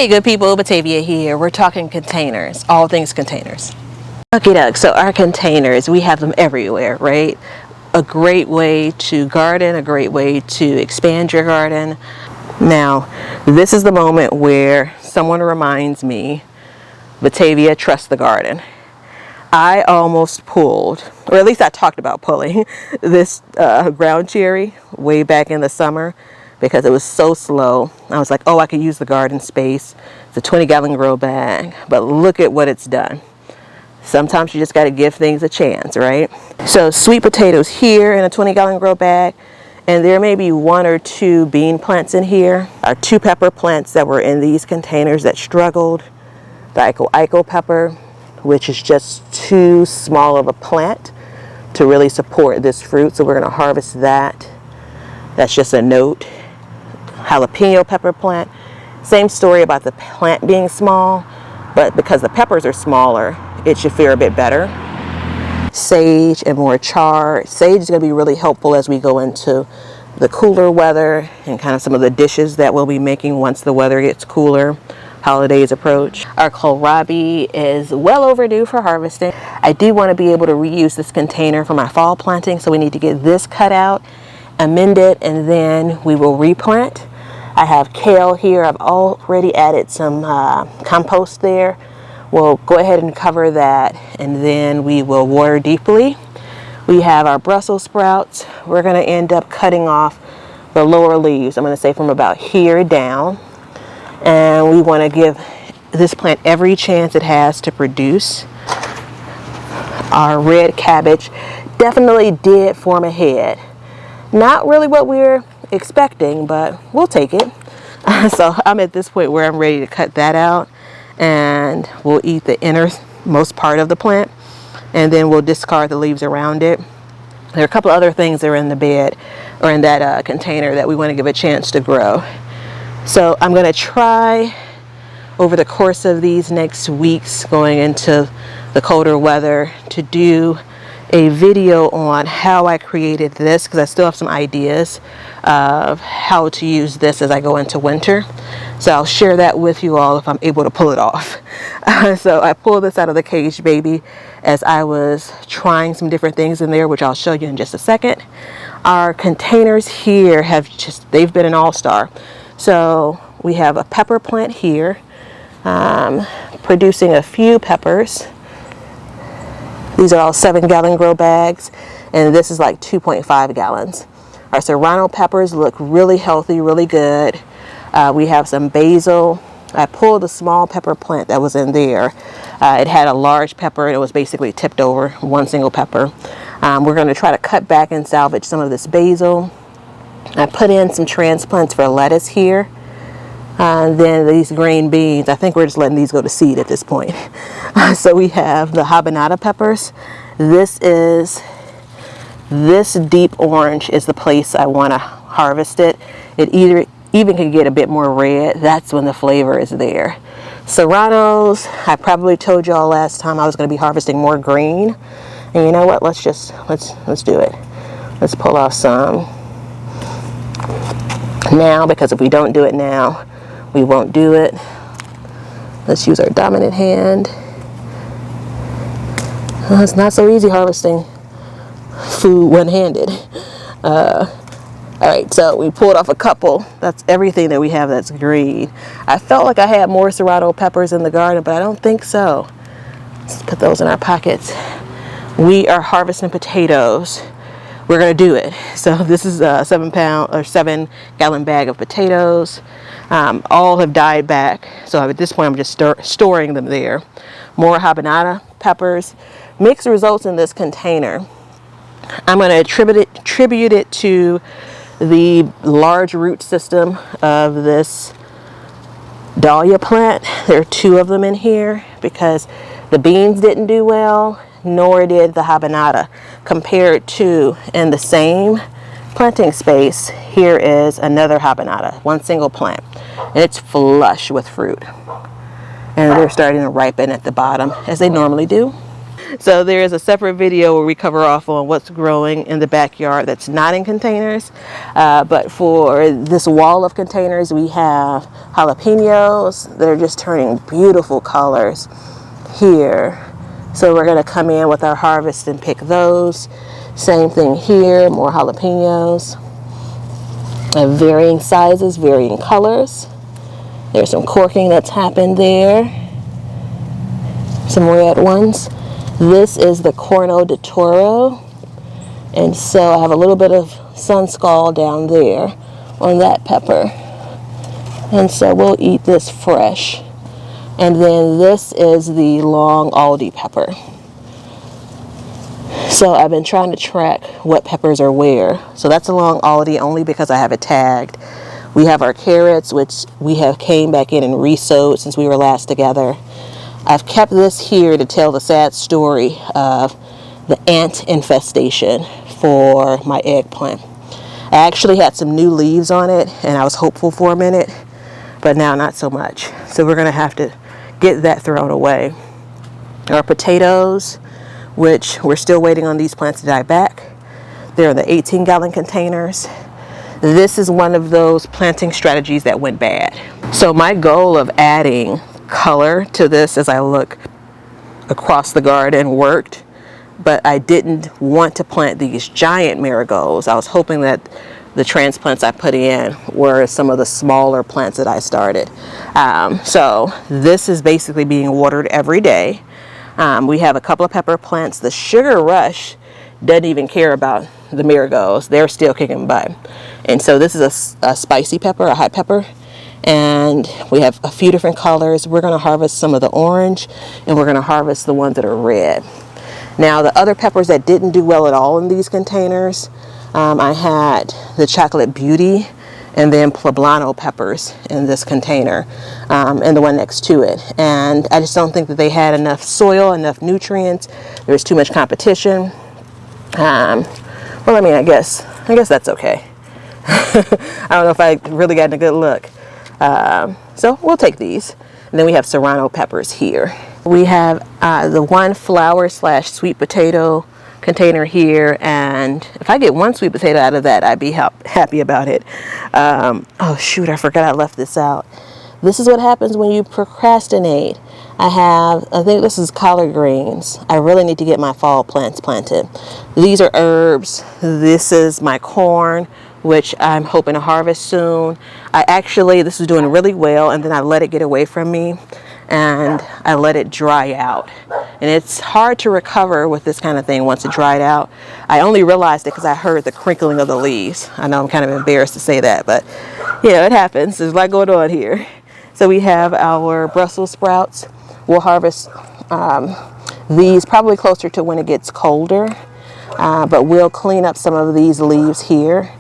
Hey good people, Batavia here. We're talking containers, all things containers. Okay, Doug, so our containers, we have them everywhere, right? A great way to garden, a great way to expand your garden. Now, this is the moment where someone reminds me, Batavia, trust the garden. I almost pulled, or at least I talked about pulling, this ground cherry way back in the summer because it was so slow. I was like, oh, I could use the garden space. It's a 20-gallon grow bag, but look at what it's done. Sometimes you just got to give things a chance, right? So sweet potatoes here in a 20-gallon grow bag, and there may be 1 or 2 bean plants in here. Our 2 pepper plants that were in these containers that struggled. The Iko pepper, which is just too small of a plant to really support this fruit, so we're going to harvest that. That's just a note. Jalapeno pepper plant, same story about the plant being small, but because the peppers are smaller, it should fare a bit better. Sage and more chard. Sage is going to be really helpful as we go into the cooler weather and kind of some of the dishes that we'll be making once the weather gets cooler. Holidays approach. Our kohlrabi is well overdue for harvesting. I do want to be able to reuse this container for my fall planting, so we need to get this cut out, amend it, and then we will replant. I have kale here. I've already added some compost there. We'll go ahead and cover that, and then we will water deeply. We have our Brussels sprouts. We're going to end up cutting off the lower leaves. I'm going to say from about here down. And we want to give this plant every chance it has to produce. Our red cabbage definitely did form a head. Not really what we're expecting, but we'll take it. So I'm at this point where I'm ready to cut that out, and we'll eat the innermost part of the plant, and then we'll discard the leaves around it. There are a couple other things that are in the bed or in that container that we want to give a chance to grow. So I'm going to try over the course of these next weeks going into the colder weather to do a video on how I created this, because I still have some ideas of how to use this as I go into winter. So I'll share that with you all if I'm able to pull it off. So I pulled this out of the cage baby as I was trying some different things in there, which I'll show you in just a second. Our containers here they've been an all-star. So we have a pepper plant here, producing a few peppers. These are all 7-gallon grow bags, and this is like 2.5 gallons. Our serrano peppers look really healthy, really good. We have some basil. I pulled the small pepper plant that was in there. It had a large pepper, and it was basically tipped over, 1 single pepper. We're going to try to cut back and salvage some of this basil. I put in some transplants for lettuce here. Then these green beans, I think we're just letting these go to seed at this point. So we have the habanada peppers. This deep orange is the place I want to harvest it. It even can get a bit more red. That's when the flavor is there. Serranos, I probably told y'all last time I was going to be harvesting more green. And you know what? Let's do it. Let's pull off some now, because if we don't do it now, we won't do it. Let's use our dominant hand. It's not so easy harvesting food one-handed. All right, so we pulled off a couple. That's everything that we have that's green. I felt like I had more serrano peppers in the garden, but I don't think so. Let's put those in our pockets. We are harvesting potatoes. We're going to do it. So this is a 7-gallon bag of potatoes. All have died back. So at this point, I'm just storing them there. More habanada peppers. Mixed results in this container. I'm going to attribute it to the large root system of this dahlia plant. There are 2 of them in here because the beans didn't do well, nor did the habanada. Compared to in the same planting space, here is another habanada, 1 single plant, and it's flush with fruit, and they're starting to ripen at the bottom as they normally do. So there is a separate video where we cover off on what's growing in the backyard that's not in containers. But for this wall of containers, we have jalapenos. They're just turning beautiful colors here. So we're going to come in with our harvest and pick those. Same thing here, more jalapenos of varying sizes, varying colors. There's some corking that's happened there. Some red ones. This is the Corno de Toro. And so I have a little bit of sun scald down there on that pepper. And so we'll eat this fresh. And then this is the long Aldi pepper. So I've been trying to track what peppers are where. So that's a long Aldi only because I have it tagged. We have our carrots, which we have came back in and re-sowed since we were last together. I've kept this here to tell the sad story of the ant infestation for my eggplant. I actually had some new leaves on it and I was hopeful for a minute, but now not so much. So we're gonna have to get that thrown away. Our potatoes, which we're still waiting on these plants to die back. They're in the 18-gallon containers. This is one of those planting strategies that went bad. So my goal of adding color to this as I look across the garden worked, but I didn't want to plant these giant marigolds. I was hoping that the transplants I put in were some of the smaller plants that I started. So this is basically being watered every day. We have a couple of pepper plants. The Sugar Rush doesn't even care about the marigolds. They're still kicking butt. And so this is a spicy pepper, a hot pepper. And we have a few different colors. We're going to harvest some of the orange and we're going to harvest the ones that are red. Now the other peppers that didn't do well at all in these containers, I had the Chocolate Beauty and then Poblano peppers in this container and the one next to it. And I just don't think that they had enough soil, enough nutrients. There was too much competition. Well, I mean, I guess that's okay. I don't know if I really got a good look. So we'll take these. And then we have Serrano peppers here. We have the one flower / sweet potato container here, and if I get one sweet potato out of that, I'd be happy about it. Oh shoot, I forgot I left this out. This is what happens when you procrastinate. I think this is collard greens. I really need to get my fall plants planted. These are herbs. This is my corn, which I'm hoping to harvest soon. This is doing really well, and then I let it get away from me and I let it dry out. And it's hard to recover with this kind of thing once it dried out. I only realized it because I heard the crinkling of the leaves. I know I'm kind of embarrassed to say that, but you know, it happens. There's a lot going on here. So we have our Brussels sprouts. We'll harvest these probably closer to when it gets colder, but we'll clean up some of these leaves here.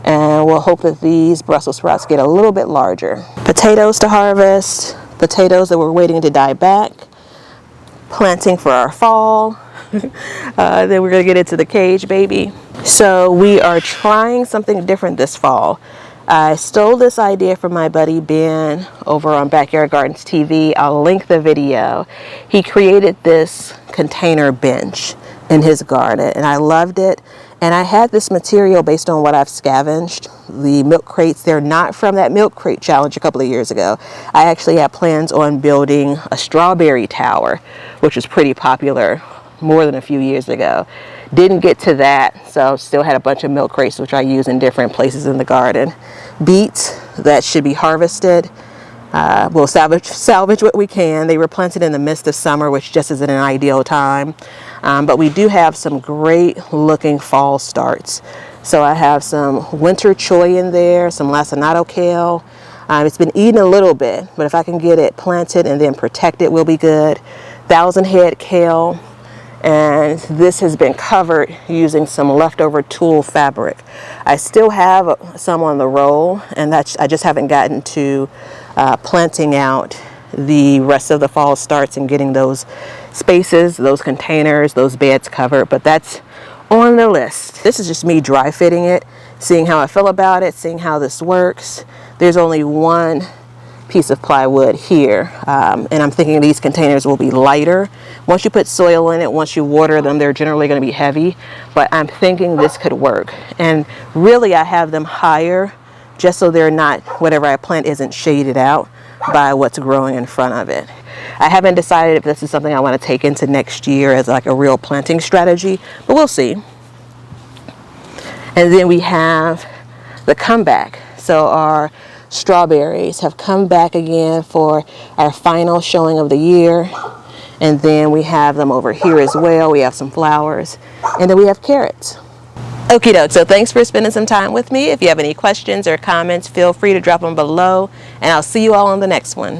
And we'll hope that these Brussels sprouts get a little bit larger. Potatoes to harvest, potatoes that we're waiting to die back, planting for our fall. Then we're gonna get into the cage baby. So we are trying something different this fall. I stole this idea from my buddy Ben over on Backyard Gardens TV. I'll link the video. He created this container bench in his garden and I loved it. And I had this material based on what I've scavenged. The milk crates, they're not from that milk crate challenge a couple of years ago. I actually had plans on building a strawberry tower, which was pretty popular more than a few years ago. Didn't get to that, so still had a bunch of milk crates, which I use in different places in the garden. Beets that should be harvested. We'll salvage what we can. They were planted in the midst of summer, which just isn't an ideal time. But we do have some great looking fall starts. So I have some winter choy in there, some lacinato kale. It's been eaten a little bit, but if I can get it planted and then protect it, will be good. 1,000 head kale. And this has been covered using some leftover tulle fabric. I still have some on the roll, and I just haven't gotten to planting out the rest of the fall starts and getting those spaces, those containers, those beds covered, but that's on the list. This is just me dry fitting it, seeing how I feel about it, seeing how this works. There's only one piece of plywood here, and I'm thinking these containers will be lighter. Once you put soil in it, once you water them, they're generally going to be heavy, but I'm thinking this could work. And really I have them higher just so they're not, whatever I plant isn't shaded out by what's growing in front of it. I haven't decided if this is something I want to take into next year as like a real planting strategy, but we'll see. And then we have the comeback. So our strawberries have come back again for our final showing of the year. And then we have them over here as well. We have some flowers, and then we have carrots. Okie doke, so thanks for spending some time with me. If you have any questions or comments, feel free to drop them below, and I'll see you all on the next one.